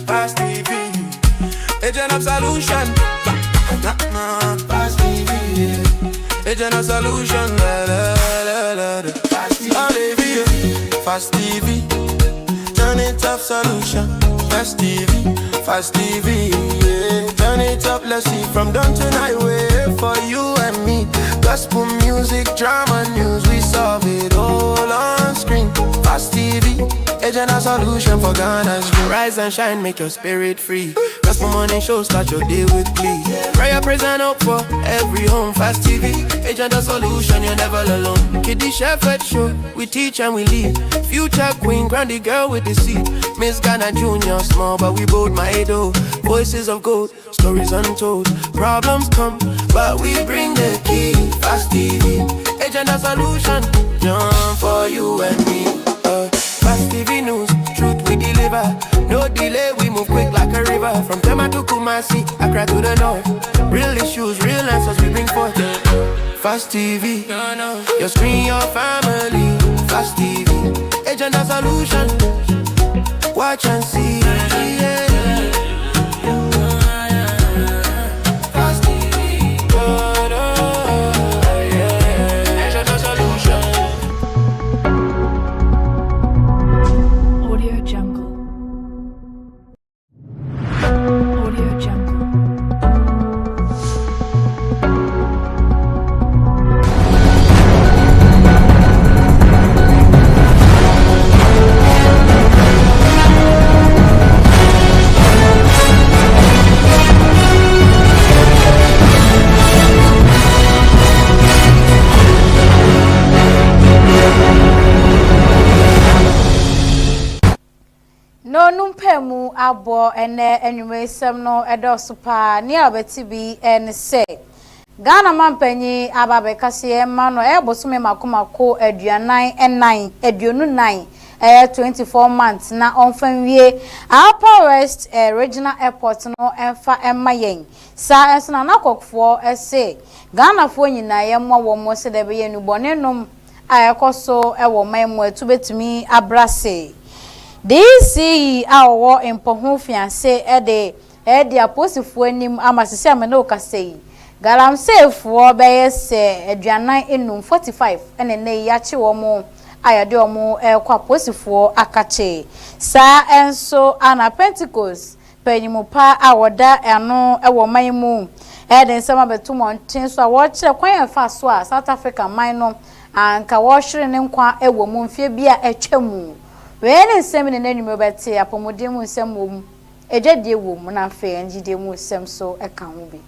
Fast TV, agent of solution. Fast TV, agent of solution. Fast TV, turn it up solution. Fast TV, Fast TV, yeah. Turn it up, let's see from dawn to night. Wait for you and me. Gospel music, drama, news, we solve it all on screen. Fast TV, agent of solution for Ghana's dream. Rise and shine, make your spirit free. Gospel morning show, start your day with glee. Prayer, praise and hope for every home. Fast TV, agent of solution, you're never alone. Kiddie Shepherd show, we teach and we lead. Future queen, grandy girl with the seed. Miss Ghana Junior, small but we bold, my idol. Voices of gold, stories untold. Problems come, but we bring the key. Fast TV, agent of solution, John for you and me. Fast TV news, truth we deliver. No delay, we move quick like a river. From Tema to Kumasi, Accra to the north. Real issues, real answers we bring forth. Fast TV, your screen, your family. Fast TV, agent of solution. Watch and see, yeah. Fast TV, yeah. Agent of solution. Audio Jungle. Audio Jungle. No numpemu abo ene enwumesem no edosupa ni abeti bi en se Ghana mampanyi ababe kase ma no ebosume makomako aduanan enan aduonu nan 24 months na onfanwie Upper West Regional Airport no enfa emayen sa enso na nakokfo ese Ghana fo nyina yemwa wo mo se de be yenu bonenom ayekoso ewo manmu atubetumi abrase DC awo empohu fiance ede aposifo anim amasese amene okasei galamsefo beyese aduanan enum 45 ene ne yache wo mo ayade wo mo kwa aposifo akache sa enso ana Pentecost penyimupa awoda eno ewo manmu ede nsema betumo ntenso awo kire kwan fa so a South Africa man no anka wo hwere ne nkwa ewo mu mfie bia etwamu When nsem ne nanum bete apomodem nsem wom ejadie wom na fe ngide mu nsem so eka ho bi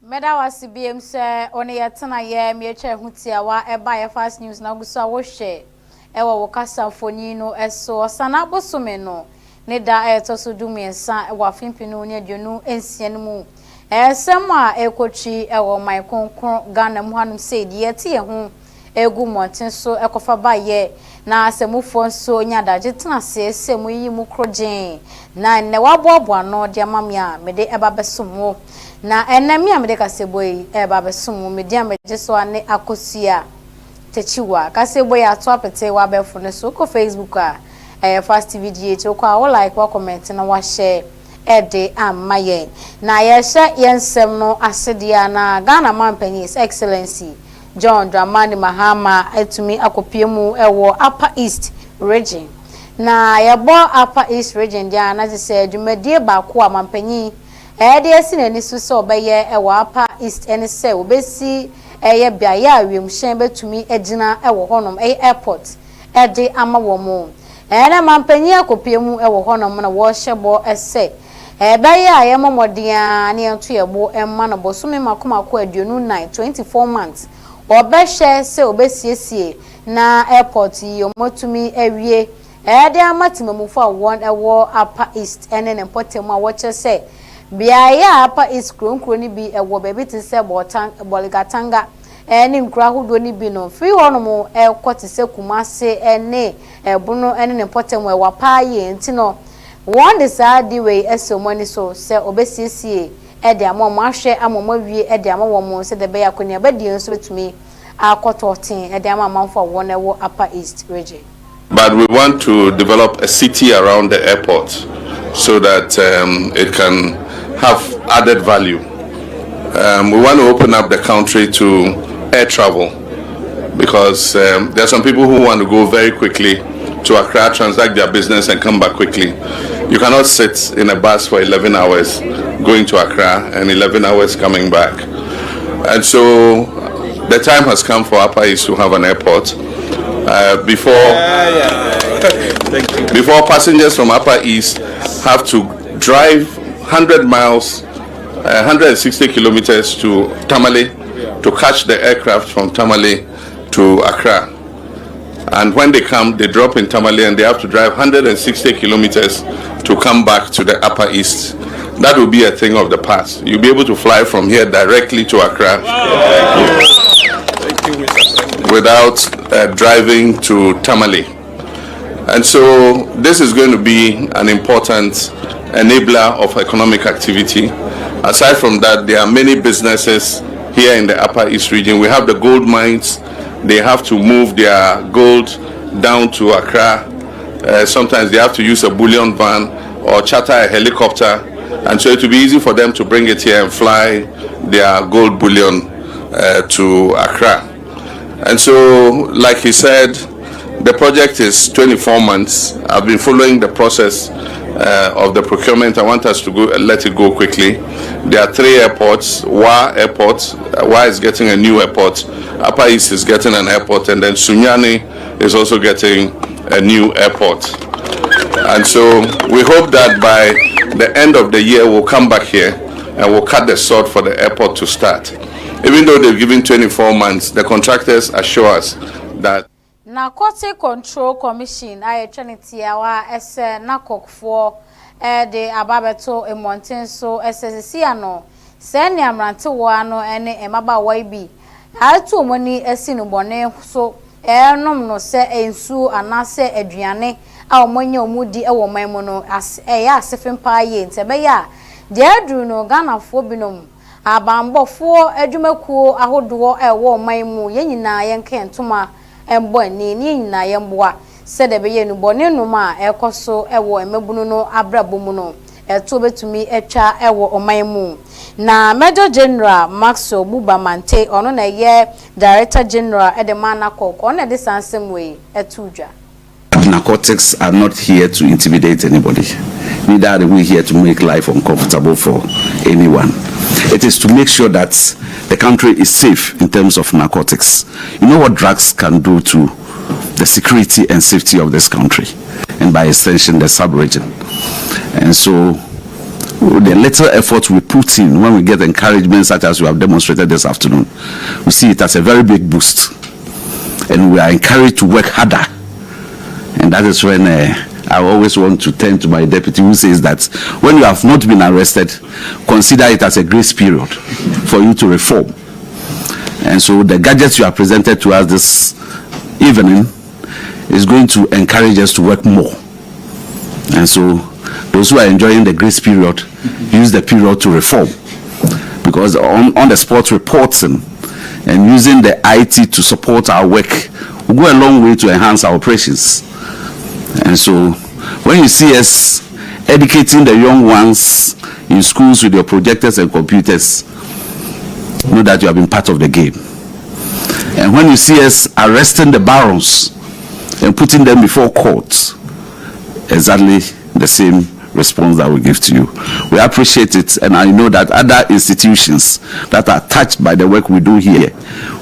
Meda wasi BM se one yatena ye mieche hutia wa eba ye fast news na gusa wo hye ewa wo kasa foni no eso osana bosume no ne da etoso dumiensa ewa fimpinu ne aduonu ensian mu esem a ekochi ewo mai konkon Ghana mu hanum se die tie ho egu monten so ekofa ba ye na asemufo nso nyadaje tena se semu yi mu krogen na ne waboabo no de amamia mede eba besumo na enami amede kaseboyi eba besumo mede ameje so ane akosia techiwa kaseboyi ato apete wa befo ne so ko Facebook a Fast TV DH ko wa like wa comment na wa share ede amaye na ye hye yensem no asedia na Ghana Mampanyi His Excellency John Dramani Mahama etumi akopiemu ewo Upper East Region na yebo Upper East Region dia na se dwumadie ba ko amampanyi de esi na ni so se obeye ewo Upper East ene se obesi eye bia ya awemhyen betumi agina ewo honom airport de ama wo mu na mampanyi akopiemu ewo honom na wo hyebo ese beye aye momodia ne ento yebo emma no bosumi makomako aduonu 9 24 months obehye se obesiesie na airport yomotumi awie de amatimamufo awon ewo Upper East ene ne potemu a woche se bia ya Upper East kronkro ni bi ewo bebi ti se Boligatanga ne nkura hodo ni bi no free ho no mo kwoti se kumase ne bunu ne potem we wapaye nti no won de saa di we esomoni so se obesiesie de amom ahwe amom awie de amom wo se de be yakoni abadi nso betumi akototin de amamfo won ewo Upper East region. But we want to develop a city around the airport so that it can have added value. We want to open up the country to air travel because there are some people who want to go very quickly to Accra, transact their business and come back quickly. You cannot sit in a bus for 11 hours going to Accra and 11 hours coming back. And so the time has come for Upper East to have an airport. Before passengers from Upper East have to drive 100 miles, 160 kilometers to Tamale to catch the aircraft from Tamale to Accra. And when they come, they drop in Tamale and they have to drive 160 kilometers to come back to the Upper East. That will be a thing of the past. You'll be able to fly from here directly to Accra without driving to Tamale. And so this is going to be an important enabler of economic activity. Aside from that, there are many businesses here in the Upper East region. We have the gold mines. They have to move their gold down to Accra. Sometimes they have to use a bullion van or charter a helicopter. And so it will be easy for them to bring it here and fly their gold bullion to Accra. And so, like he said, the project is 24 months. I've been following the process of the procurement. I want us to let it go quickly. There are 3 airports. Wa Airport. Wa is getting a new airport. Upper East is getting an airport, and then Sunyani is also getting a new airport. And so we hope that by the end of the year we'll come back here and we'll cut the sod for the airport to start. Even though they've given 24 months, the contractors assure us that Narcotic Control Commission Trinity awa ese nakokfo de ababeto emonten so SSC ano sene amrante wo ano ene emaba waibi atu omoni esinu bone so enom no se ensu anase aduane a omonya omudi ewo manmu no ya asefempa ye ntebe ya de adru no ganafo binom abambofo adwumakuo ahodowo ewo manmu yenyina yenka entoma embo ni nyina yemboa se de beye nu bone no ma ekoso ewo emebunu no abrabomu no eto betumi etwa ewo omanmu na Major General Maxwell Bubamante ono na ye Director General Edemana Koko na de sansem we etudwa. Narcotics are not here to intimidate anybody. Neither are we here to make life uncomfortable for anyone. It is to make sure that the country is safe in terms of narcotics. You know what drugs can do to the security and safety of this country, and by extension the sub-region. And so the little effort we put in when we get encouragement such as we have demonstrated this afternoon, we see it as a very big boost. And we are encouraged to work harder. And that is when I always want to turn to my deputy who says that when you have not been arrested, consider it as a grace period for you to reform. And so the gadgets you have presented to us this evening is going to encourage us to work more. And so those who are enjoying the grace period, use the period to reform. Because on the spot reporting and using the IT to support our work will go a long way to enhance our operations. And so when you see us educating the young ones in schools with your projectors and computers, know that you have been part of the game. And when you see us arresting the barons and putting them before court, exactly the same response that we give to you. We appreciate it, and I know that other institutions that are touched by the work we do here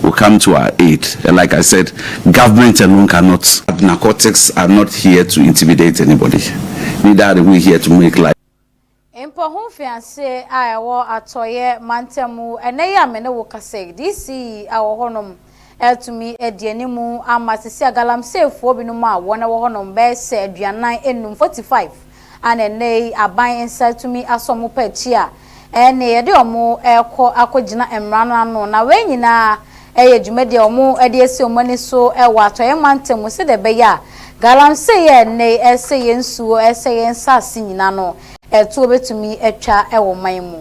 will come to our aid. And like I said, government alone cannot. Narcotics are not here to intimidate anybody. Neither are we here to make life. Impo hu fiance a ewo atoye mantemu ene ya mene wo kase DC a wo honom etumi edianimu amasisi agalamsefo binum a wona wo honom be se aduanan enum 45 anene aban ensa tumi asomo pachi a ene ye de omo ekọ akogina emrano ano na wenyina dwumade omo de esi omani so wa atoye mantem se de be ya galamsey ye ne eseye nsuo eseye nsase nyina no eto betumi atwa wo man mu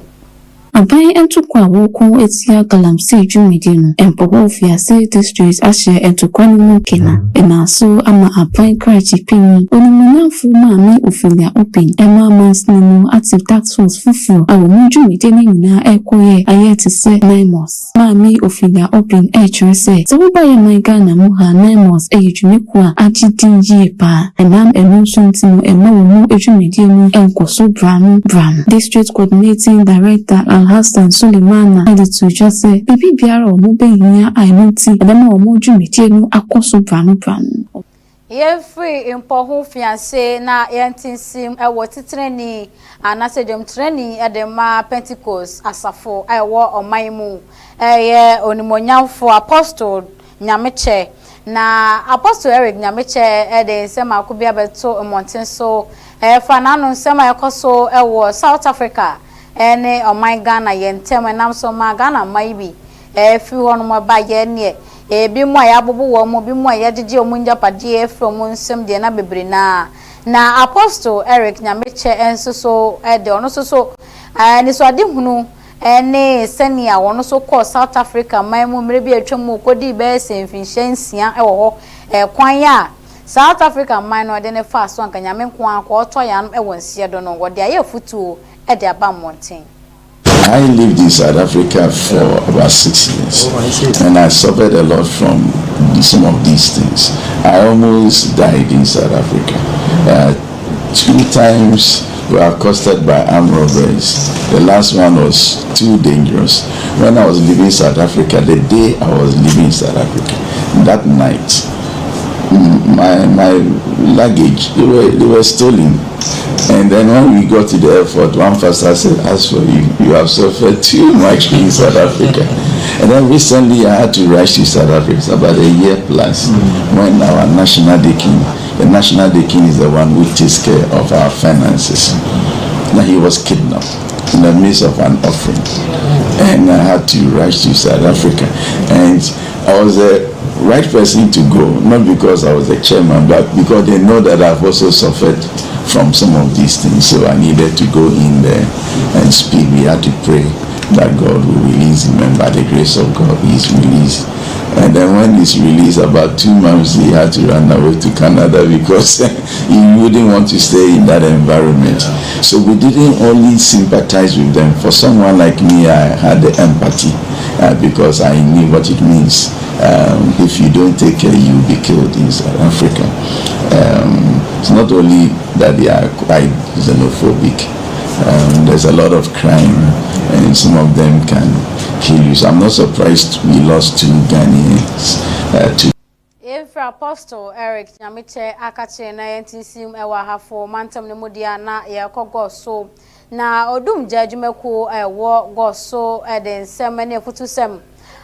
Abai entukwa woko etia galamsey dwumade no empobo fiase district ahye entukwa no mu kena enaso ama abai krachi pini onimunafo maame ofilia open ema mansnemu active tax force fufu awo mu dwumade no nyina ekoye ayete se 9 months maame ofilia open chere se so ba ye man Ghana mu ha 9 months dwumeku a agidin yie pa enam enu suntimo ema wo mu dwumade no enkoso branu district coordinating director Hassan Sulemana editor just say bibi biara omo behinia ainoti edema omo dwumade no akoso branu ye free impohu fiance na yentinsim ewo titreni anase dwom treni edema Pentecost asafo ewo omaimu ye onimonyamfo apostle Nyameche na apostle Eric Nyameche ede sema akubia beto monten so fanano sema yakoso ewo South Africa ene omai Ghana yentem nam so ma Ghana maibi fi hono mo ba ye ne bi mo ya bobo wo mo bi mo ya gege omunja pade from nsem de na bebre na apostle Eric Nyameche enso so de ono so ni so ade hunu ene senia wono so ko South Africa mai mu mre bi atwam kodi be senfinhyensia wo ho kwan ya South Africa mai no de ne fa so anka nyame kwan akọ to ya no wonsie do no wode aye futu e de aba mountain. I lived in South Africa for about 6 years, and I suffered a lot from some of these things. I almost died in South Africa. 2 times we were accosted by armed robbers. The last one was too dangerous. When I was leaving South Africa, the day I was leaving South Africa, that night, my luggage, they were stolen. And then when we got to the airport, one pastor said, as for you, you have suffered too much in South Africa. And then recently I had to rush to South Africa, it's about a year plus, when our national deacon, the national deacon is the one who takes care of our finances. Now he was kidnapped in the midst of an offering. And I had to rush to South Africa. And I was the right person to go, not because I was the chairman, but because they know that I've also suffered from some of these things. So I needed to go in there and speak. We had to pray that God will release him, and by the grace of God, he's released. And then when he's released, about 2 months, he had to run away to Canada because he wouldn't want to stay in that environment. So we didn't only sympathize with them. For someone like me, I had the empathy because I knew what it means. If you don't take care, you'll be killed in South Africa. It's not only that they are quite xenophobic. There's a lot of crime, and some of them can kill you. So I'm not surprised we lost 2 Ghanaians. If Apostle Eric Nyameche akache na yentinsim ewa hafo mantam ne mudia na yekogo so na odum judgmeko ewo go so eden semane futusem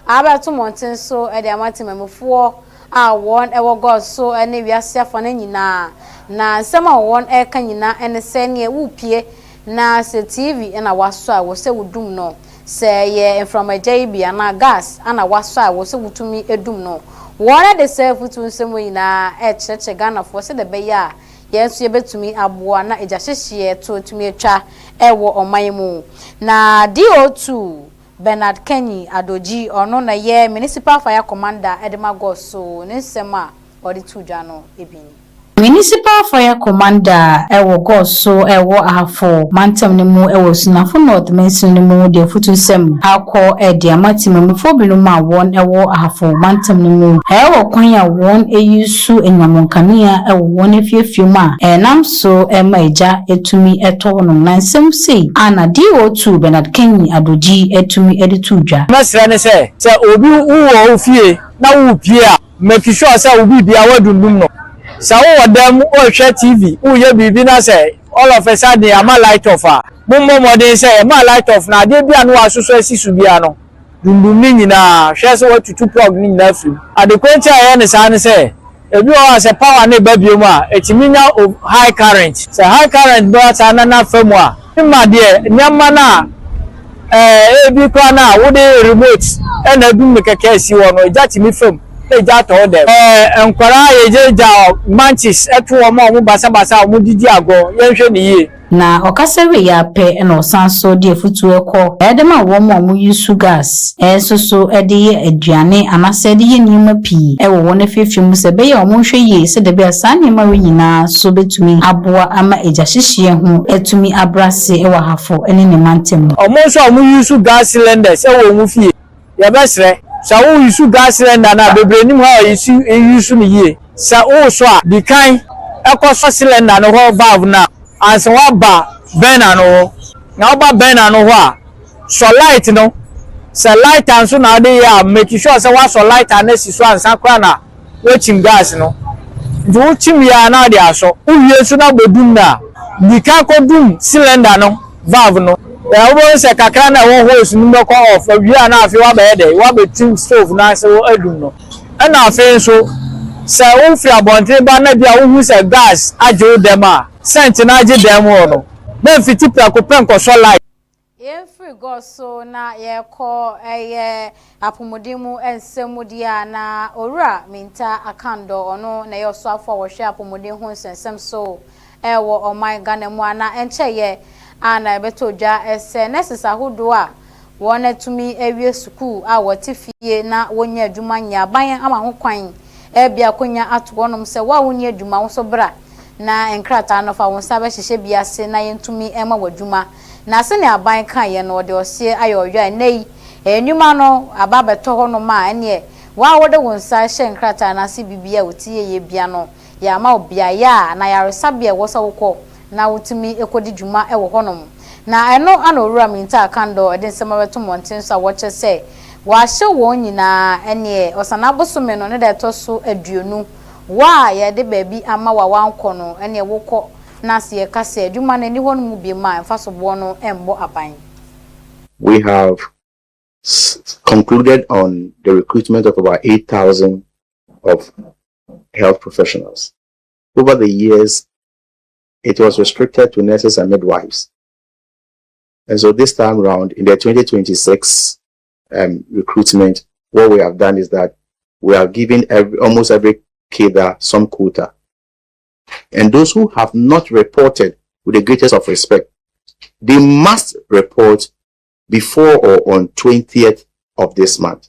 abeto monten so ede amatememfo a won ewo go so ene wiase afa na nyina na nsema won eka nyina ene se ne wupie na se TV na waso a wo se wudum no se ye from a JB na gas ana waso a wo se wutumi edum no wona de se futu nsemo nyina cheche Ghana for se de be ya yenso ye betumi aboa na eja hyehye to tumi atwa ewo oman mu na DO2 Bernard Kenny Adoji ono na ye municipal fire commander Edema Goso ne nsema odi tudwa no ebini Municipal Fire Commander ewo Goso ewo ahafo mantam ne mu ewo sunafo North Mention ne mu de futusem akọ edi amatimemfo binum a won ewo ahafo mantam ne mu ewo kwan ya won eyusu enwamonkania ewo won efiefium a enam so emaja etumi eto no nansem sei ana DO2 Bernard Kenny Adoji etumi editudwa masra ne se obi wo ofie na wo pie a make sure say obi bia wadundum no Sawo wadam o hwe TV uye bibi na say all of a sudden am light off a mummo modern say am light off na de bia no asuso asisu bia no dundum ni nyina hwe so watutu plug ni nyina fi adekwenti aye ne sa ne say ebi o say power na babiem a etiminya high current say high current do ata na famu a ma de nyama na ebi kwa na wo de remote e na dum keke si wo no eja timi fam eja to dem enkwara eja manchis eto wo basa wo didi ago yenhwe ne yie na okasewe ya pe na osanso de futu ekọ edema wo mo use gas so ede ye aduane anase de ye nima pi ewo wona fefim se be ye omo hwe ye se de be asane ma nyina so betumi aboa ama eja hyehye ho etumi abrase ewa hafo ene ne mantem omo so omo use gas cylinders ewo mu fie ye besre sa wo use gas cylinder na bebre nim ha use ne ye sa wo so a dikan ekoso cylinder no ho valve na as one bar burner no now bar burner no wa so light no so light and so now they are making sure say what so light and this so and sakra na watching gas no do chim ya na dey aso uwie so na bodum na dika ko dum cylinder no valve no ya wo se kakra na wo hose no be call off uwie na afi wa be dey wa be tin stove na se wo adum no na afi so se wo fi abonte ba na bia wo hu se gas ajo dem a sent na age dem no na fiti prako penko so light ye free go so na ye ko apomodimu ensemudia na owura minta akando ono na ye so afọ wo hwe apomodin ho nsensem so wo oman Ghana mu ana enche ye ana ebetodwa ese nesesa hodo a wona tumi ewie school a wotifie na wonya adwuma nya ban ama ho kwan bia konya atonom se wa wonya adwuma wo so bra na enkrata no fa won sabe hyehye biase na yentumi ema wadwuma na se ne aban kan ye no de osie ayoywa nei enwuma no ababeto ho no ma ene wa wode won sa hye enkrata na se bibia wotie ye bia no ya ma obia ya na ya resabia wo so wokọ na wotumi ekodi dwuma ewo honom na eno ana owura minta akando eden sema beto monten so woche se wa hye won nyina ene osana bosome no ne de to so aduonu wa ya de baby ama wa wanko no ene wokọ na se kase adwuma na ni honu mu bi ma mfasobo no embo aban. We have concluded on the recruitment of about 8,000 of health professionals. Over the years, it was restricted to nurses and midwives. And so this time around, in the 2026 recruitment, what we have done is that we are giving almost every cadre some quota. And those who have not reported, with the greatest of respect, they must report before or on 20th of this month.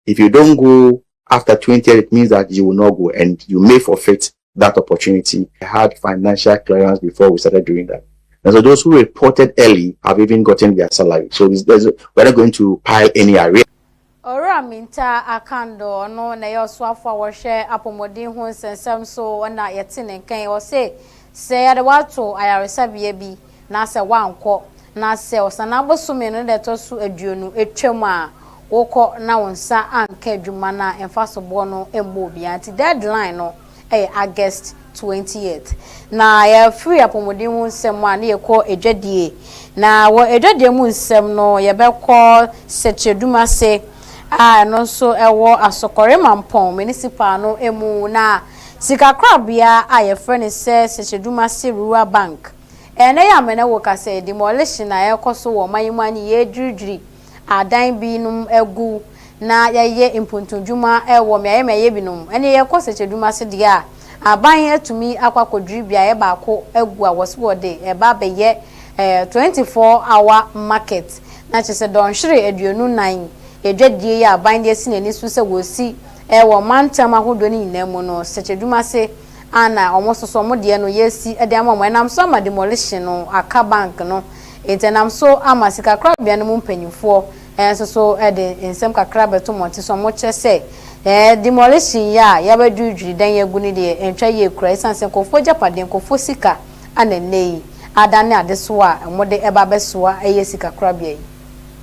If you don't go after 20th, it means that you will not go and you may forfeit that opportunity. I had financial clearance before we started doing that. And so those who reported early have even gotten their salary. So we're not going to pile any arrears. Ora minta akando no na yo so afọ wo hwe apomodin ho nsensem so na yete ne kan wo se ya de wato ayaresabia bi na se wankọ na se osana bosome no de to so aduonu etwam a wokọ na wonsa anka adwuma na emfasobo no embo bi anti deadline no August 20th na ya free apomodin ho nsem a na yekọ edwadie na wo edwadie mu nsem no ye bekọ secheduma se no so ewo asokore mampon municipal no emu na sikakrabia aye friend se secheduma se rural bank ene ya mene wo ka se demolition na ekoso wo mayimani ye dwidwiri adan bi num egu na ye impuntundwuma ewo meye binum ene ye ko secheduma se dia aban atumi akwakodwiri bia ye ba ko egu a woswo de e ba be ye 24 hour market na chese don hwere aduonu nan edwadie ya aban de si nani so se wosi wo mantam ahodo ni nyinamu no secheduma se ana omososo mo de no yesi ede ama mo nam so ama demolition no aka bank no entenam so ama sika krabia no mpanyimfo so ede ensem kakra beto monti so mo chese demolition ya badudwiri dan yagu ni de entwa ye kura isanse kofo japade kofo sika anenei adane adeso a mo de eba besoa sika krabia yi.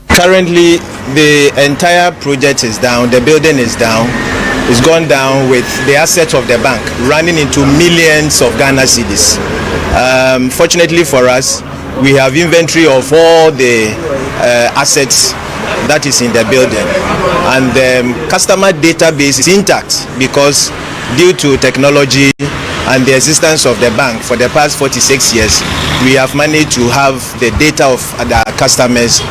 Currently, the entire project is down, the building is down, it's gone down with the assets of the bank running into millions of Ghana cedis. Fortunately for us, we have inventory of all the assets that is in the building, and the customer database is intact because due to technology and the existence of the bank for the past 46 years, we have managed to have the data of the customers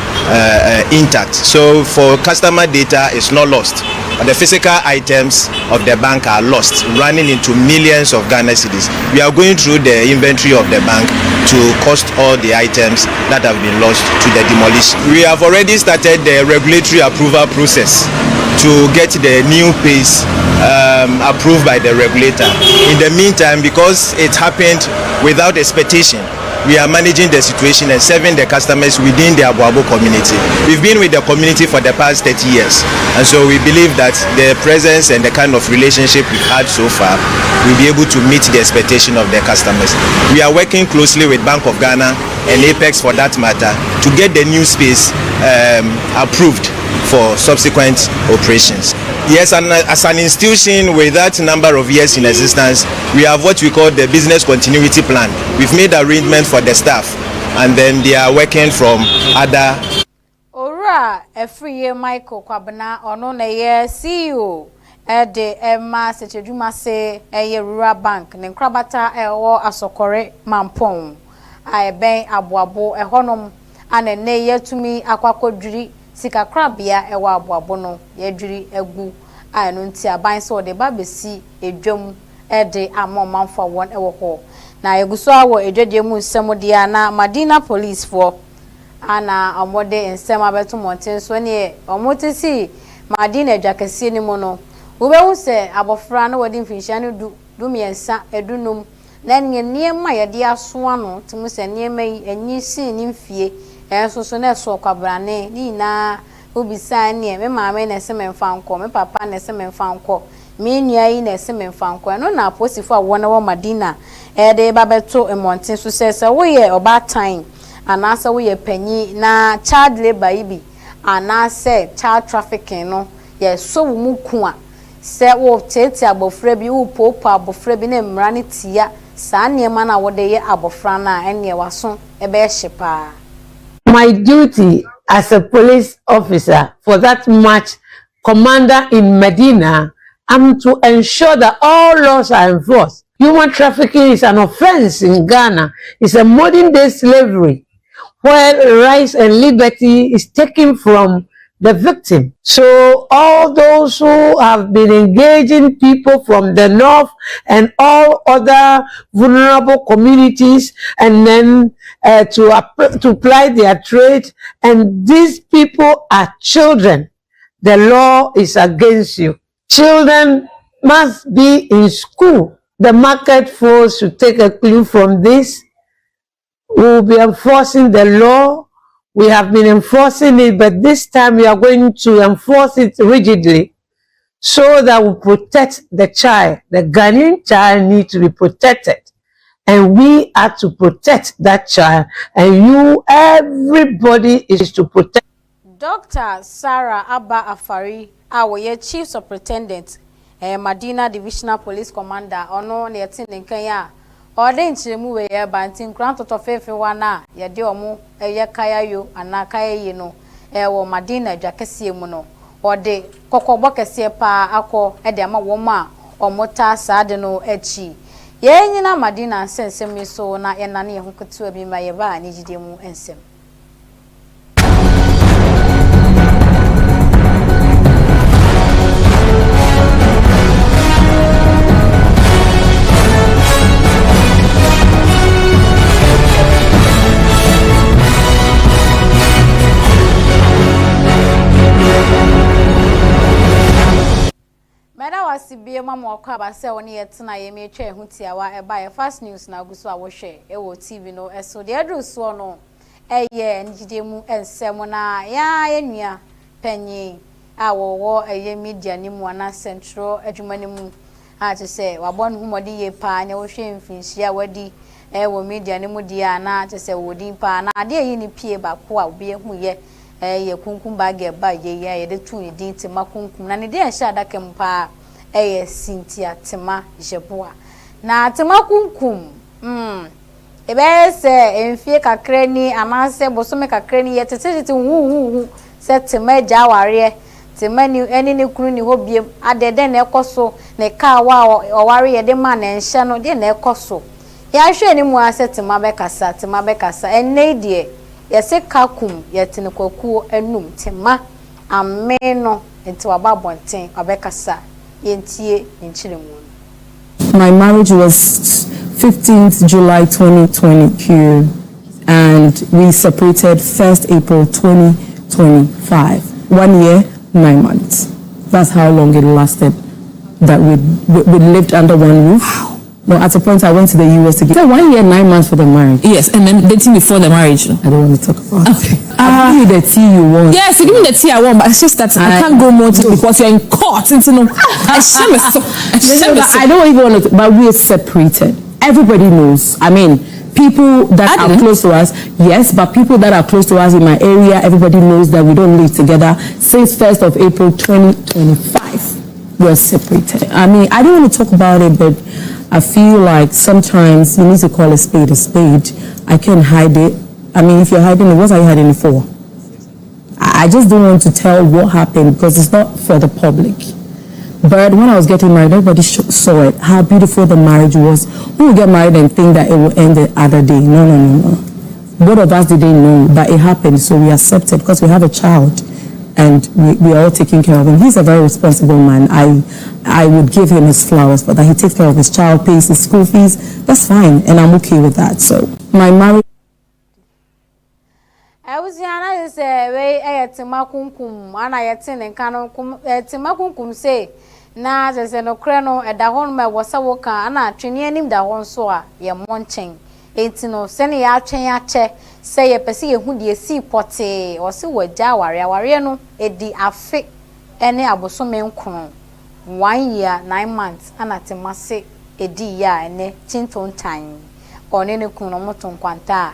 intact. So for customer data, it's not lost. But the physical items of the bank are lost, running into millions of Ghana cedis. We are going through the inventory of the bank to cost all the items that have been lost to the demolition. We have already started the regulatory approval process to get the new pace approved by the regulator. In the meantime, because it happened without expectation, we are managing the situation and serving the customers within the Abuabo community. We've been with the community for the past 30 years, and so we believe that the presence and the kind of relationship we've had so far will be able to meet the expectation of the customers. We are working closely with Bank of Ghana and Apex for that matter to get the new space approved for subsequent operations. Yes, and as an institution with that number of years in existence, we have what we call the business continuity plan. We've made arrangements for the staff, and then they are working from other. Ora, every year Michael Kwabena ono na ye CEO de Emma Sechejuma se rural bank ne nkrabata ewo asokore mampon ben aboabo ehonom ane ne yetumi akwakodwiri sika krabia ewa aboabo no yedwiri egu anu nti aban so de babesi edwam de amomanfo won ewo ho na yeguso awo edwede mu nsem dia na Madina police for ana amode nsem abeto monten so ne omotisi Madina dwakese ni mu no wobehu se abofra no wodi mfinhia no du miensa edunum na niema yede aso ano timu se niema yi anyi sin ni mfie so na so kwabrane ni na obisa ne me maame na se memfa nko me papa na se memfa nko me nua yi na se memfa nko no na aposifo awona wo Madina de babeto emonten so se wo ye oba time anasa wo ye panyi na child labor ibi anase child trafficking no ye so wo muku a se wo tete abofra bi wo popo abofra bi na mra ne tia saa niema na wo de ye abofra na ene waso ebe hyepa. My duty as a police officer for that much commander in Medina, I'm to ensure that all laws are enforced. Human trafficking is an offense in Ghana. It's a modern day slavery where rights and liberty is taken from the victim. So all those who have been engaging people from the north and all other vulnerable communities and then to ply their trade, and these people are children, the law is against you. Children must be in school. The market force should take a clue from this. We will be enforcing the law. We have been enforcing it, but this time we are going to enforce it rigidly so that we protect the child. The Ghanaian child needs to be protected. And we are to protect that child. And you, everybody is to protect. Dr. Sarah Abba Afari, our Chief Superintendent, Madina Divisional Police Commander, ono ne yatin Kenya. Ode nchiremu we ye bantin kran toto fefe wana ye de omo eye kaya yo ana kaya yi no wo Madina dwakese mu no ode kokobọ kese pa akọ e de ma wo ma omota saade no echi ye nyina Madina nsensem so na ye nane ye hoketu abi ma ye ba ni jide mu ensem. Sibie mama okwa ba se woni yetena ye me twa ehu tiawa eba ye fast news na guso a wo hwe e wo TV no eso de adru so no eye njide mu ensem na ya enua panyi a wo eye media ni mu ana central adwuma ni mu a to se wabon humodi ye pa ne wo hwe mfinhia wadi wo media ni mu dia na to se wodi pa na de yi ni pie ba ko a obi ehu ye ye kunkum ba ge ba ye de tu ni din tema kunkum na ne de hia adaka mpa Cynthia Tema Jeboa na Tema kunkum ebe se enfie kakra ni amanse bosome kakra ni yetete hu se Tema jaware Tema ni eni ne kuru ni hobiem adede na ekoso ne ka wa oware ye de ma na enhye no de na ekoso ya hwe ni mu ase Tema be kasa enne die yɛse kakum yɛtene kwakuo enum tema ameno enti wababonten abekasa yentie nchiremu. My marriage was 15th July 2022 and we separated 1st April 2025. 1 year, 9 months. That's how long it lasted that we lived under one roof. Wow. No, at a point I went to the US to get 1 year, 9 months for the marriage. Yes, and then dating before the marriage. I don't want to talk about it. Okay. I'll give you the tea you want. Yes, you give me the tea I want, but it's just that I can't go more to because you're in court. I don't even want to, but we're separated. Everybody knows. I mean, people that are close to us, yes, but people that are close to us in my area, everybody knows that we don't live together since 1st of April 2025. We're separated. I mean, I don't want to talk about it, but I feel like sometimes you need to call a spade a spade. I can't hide it. I mean, if you're hiding it, what are you hiding it for? I just don't want to tell what happened because it's not for the public. But when I was getting married, everybody saw it, how beautiful the marriage was. Who will get married and think that it will end the other day? No. Both of us didn't know that it happened, so we accepted because we have a child. And we are all taking care of him. He's a very responsible man. I would give him his flowers, but that he takes care of his child, pays his school fees, that's fine, and I'm okay with that. So my marriage. I was yana is way timakunkum, and I attend and canon timakunkum say, na there's no crano at the home my was a worker, and I train him that one saw ye munching. It's no send ya che. Say a pesi who de see pote or see what jawari no edi afe ene abosome nkron 1 year 9 months anatemase edi ya ene chinton time one ne kun no moton kwanta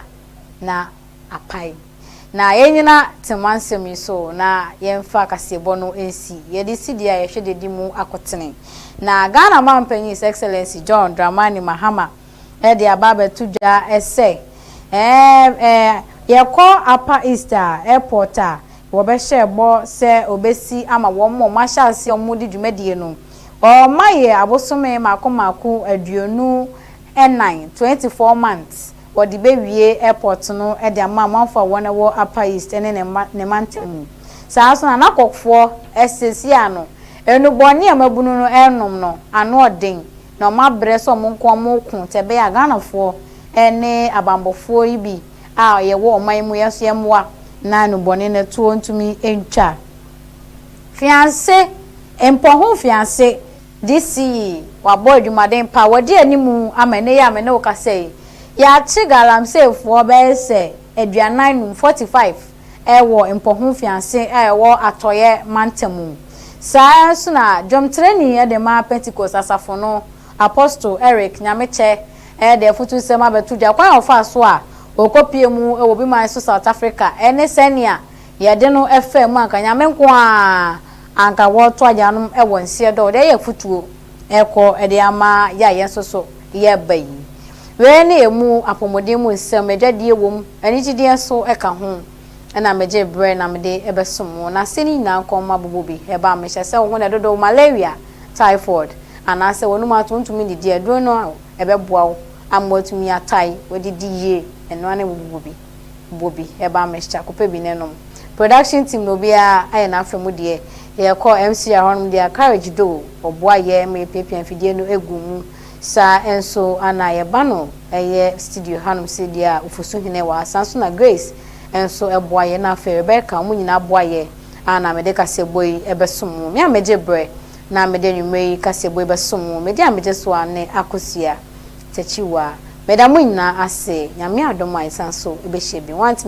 na apai na yenyina temansem so na yemfa kasebo no ensi yedi sidia ye hwede di mu akotene na Ghana Mampanyi His Excellency John Dramani Mahama e de ababa tuja ese yeko Upper Easter Airport wo be shebo se obesi ama wo mo mashasi omudi dwumadie no o maye abosome makomaku aduonu 24 months wo di be wie airport no e de ama manfa wona wo Upper East ene ne mantem saa so na kokfo esesi ano enu boni amabunu no enom no ano odin na mabre so mo nko mo ku tebe ya Ghanafo ene abambofo ibi a ye wo oman mu yeso yemwa na no bone ne to ntumi entwa fiancé empoho fiancé disi wa boy dwumaden pa wodi animu amene ya amene wo kasei ya chi galamsey fo be se aduanan 45 ewo empoho fiancé ewo atoye mantemu saa so na jom training e de ma Pentecost asafo no Apostle Eric Nyameche de futu sema betuja kwa ofa so a okopie mu e obi man so South Africa ene senia ye de no FM anka nyamenko a anka wo to ajanum e wonsie do de ye futuo eko e de ama ya yensoso ye bayi we ne emu apomodem mu nsem edwadie wom ani gide so e ka ho na meje bre na mede e besom na seni na nkoma bobobi e ba me hyese wo na dodo malaria typhoid anase wonu matontumi didi adro no ebeboa wo amotumi atai wedidi ye eno ane bobi eba mesha kopebi nenom production team no bia aye na afemu de ye call MC ahonum de carriage do oboa ye me pepian fidie no egumu sa enso ana ye bano eye studio hanum se dia ufosu hene wa sanso na Grace enso eboa ye na fe Rebecca mu nyina aboa ye ana me de kaseboyi ebesom me ameje bre na mede nwumei kasebo besom mede ameje so ane akosia techiwa meda mu nyina ase nyame adom aisan so ebehye bi want